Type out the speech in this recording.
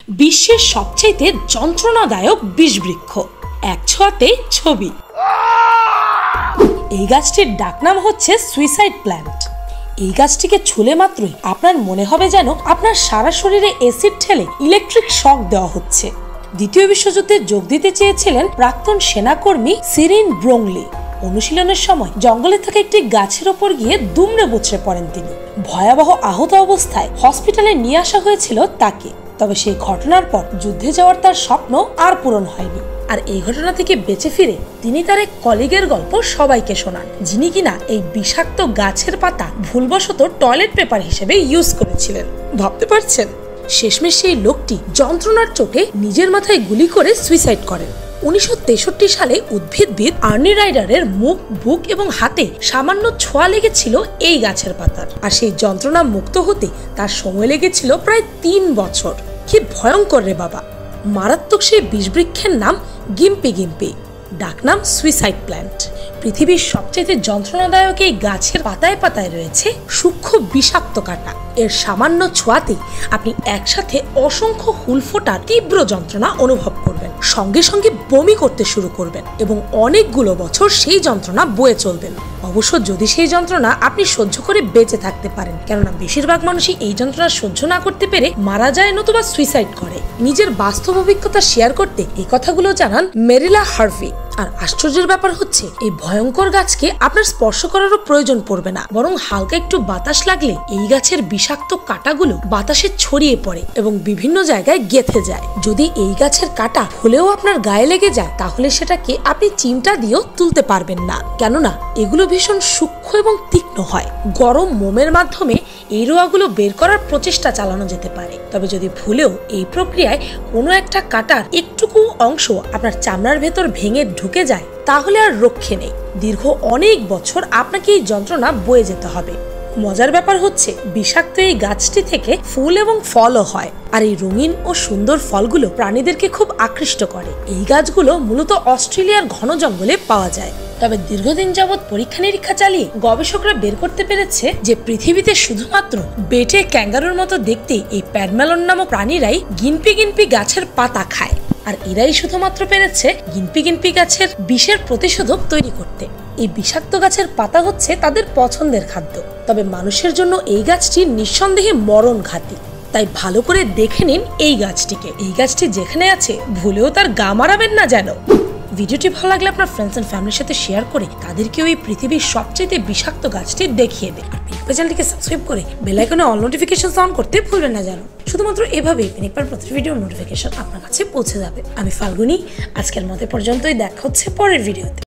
বিশ্বের সবচেয়ে যন্ত্রণাদায়ক বিষবৃক্ষ, এক ছোঁয়াতে ছবি। এই গাছটির ডাকনাম হচ্ছে সুইসাইড প্ল্যান্ট। এই গাছটিকে ছুলে মাত্রই আপনার মনে হবে যেন আপনার সারা শরীরে অ্যাসিড ঠেলে ইলেকট্রিক শক দেওয়া হচ্ছে। দ্বিতীয় বিশ্বযুদ্ধে যোগ দিতে চেয়েছিলেন প্রাক্তন সেনাকর্মী সিরিন ব্রংলি। অনুশীলনের সময় জঙ্গলে থাকা একটি গাছের ওপর গিয়ে দুমড়ে মুচড়ে পড়েন তিনি। ভয়াবহ আহত অবস্থায় হসপিটালে নিয়ে আসা হয়েছিল তাকে। তবে সেই ঘটনার পর যুদ্ধে যাওয়ার তার স্বপ্ন আর পূরণ হয়নি। আর এই ঘটনা থেকে বেঁচে ফিরে তিনি তার এক কলিগের গল্প সবাইকে শোনান, যিনি কিনা এই বিষাক্ত গাছের পাতা ভুলবশত টয়লেট পেপার হিসেবে ইউজ করেছিলেন। ভাবতে পারছেন? শেষমেশ সেই লোকটি যন্ত্রণার চোটে নিজের মাথায় গুলি করে সুইসাইড করেন। 1963 সালে উদ্ভিদবিদ আর্নি রাইডারের মুখ, বুক এবং হাতে সামান্য ছোঁয়া লেগেছিল এই গাছের পাতার। আর সেই যন্ত্রণা মুক্ত হতে তার সময় লেগেছিল প্রায় 3 বছর। কি ভয়ঙ্কর রে বাবা! মারাত্মক সেই বিষবৃক্ষের নাম গিম্পি গিম্পি, ডাকনাম সুইসাইড প্ল্যান্ট। পৃথিবীর সবচেয়ে যন্ত্রণাদায়ক এই গাছের পাতায় পাতায় রয়েছে সূক্ষ্ম বিষাক্ত কাঁটা। এর সামান্য ছোঁয়াতেই আপনি একসাথে অসংখ্য হুল ফোটার তীব্র যন্ত্রণা অনুভব করবেন, সঙ্গে সঙ্গে বমি করতে শুরু করবেন এবং অনেকগুলো বছর সেই যন্ত্রণা বয়ে চলবেন। অবশ্য যদি সেই যন্ত্রণা আপনি সহ্য করে বেঁচে থাকতে পারেন, কেননা বেশিরভাগ মানুষই এই যন্ত্রণা সহ্য না করতে পেরে মারা যায় নতুবা সুইসাইড করে। নিজের বাস্তব অভিজ্ঞতা শেয়ার করতে এই কথাগুলো জানান মেরিলা হার্ভি। আর আশ্চর্যের ব্যাপার হচ্ছে, এই ভয়ঙ্কর গাছকে আপনার স্পর্শ করারও প্রয়োজন পড়বে না, বরং হালকা একটু বাতাস লাগলে এই গাছের বিষাক্ত কাঁটাগুলো বাতাসে ছড়িয়ে পড়ে এবং বিভিন্ন জায়গায় গেঁথে যায়। যদি এই গাছের কাঁটা হলেও আপনার গায়ে লেগে যায়, তাহলে সেটাকে আপনি চিমটা দিয়েও তুলতে পারবেন না, কেননা এগুলো ভীষণ সূক্ষ্ম এবং তীক্ষ্ণ হয়। গরম মোমের মাধ্যমে এই রোয়াগুলো বের করার প্রচেষ্টা চালানো যেতে পারে। তবে যদি ভুলেও এই প্রক্রিয়ায় কোনো একটা কাঁটার একটুকু অংশ আপনার চামড়ার ভেতর ভেঙে ঢুকে যায়, তাহলে আর রক্ষে নেই। দীর্ঘ অনেক বছর আপনাকে এই যন্ত্রণা বয়ে যেতে হবে। মজার ব্যাপার হচ্ছে, বিষাক্ত এই গাছটি থেকে ফুল এবং ফলও হয়। আর এই রঙিন ও সুন্দর ফলগুলো প্রাণীদেরকে খুব আকৃষ্ট করে। এই গাছগুলো মূলত অস্ট্রেলিয়ার ঘন জঙ্গলে পাওয়া যায়। তবে দীর্ঘদিন যাবৎ পরীক্ষা নিরীক্ষা চালিয়ে গবেষকরা বের করতে পেরেছে যে পৃথিবীতে শুধুমাত্র বেটে ক্যাঙ্গারুর মতো দেখতে এই প্যাডমেলন নামক প্রাণীরাই গিম্পি গিম্পি গাছের পাতা খায়। আর এরাই শুধুমাত্র পেরেছে গিম্পি গিম্পি গাছের বিষের প্রতিষেধক তৈরি করতে। এই বিষাক্ত গাছের পাতা হচ্ছে তাদের পছন্দের খাদ্য। তবে মানুষের জন্য এই গাছটি নিঃসন্দেহে মরণঘাতী। তাই ভালো করে দেখে নিন এই গাছটিকে। এই গাছটি যেখানে আছে ভুলেও তার গা মারাবেন না যেন। ভিডিওটি ভালো লাগলে আপনার ফ্রেন্ডস এন্ড ফ্যামিলির সাথে শেয়ার করে তাদেরকেও এই পৃথিবীর সবচেয়ে বিষাক্ত গাছটি দেখিয়ে দিন। আর চ্যানেলটিকে সাবস্ক্রাইব করে বেল আইকনে অল নোটিফিকেশন অন করতে ভুলবেন না যেন। শুধুমাত্র এভাবেই পিনিকপার প্রতি ভিডিওর নোটিফিকেশন আপনার কাছে পৌঁছে যাবে। আমি ফাল্গুনি, আজকের মতো পর্যন্তই। দেখা হচ্ছে পরের ভিডিওতে।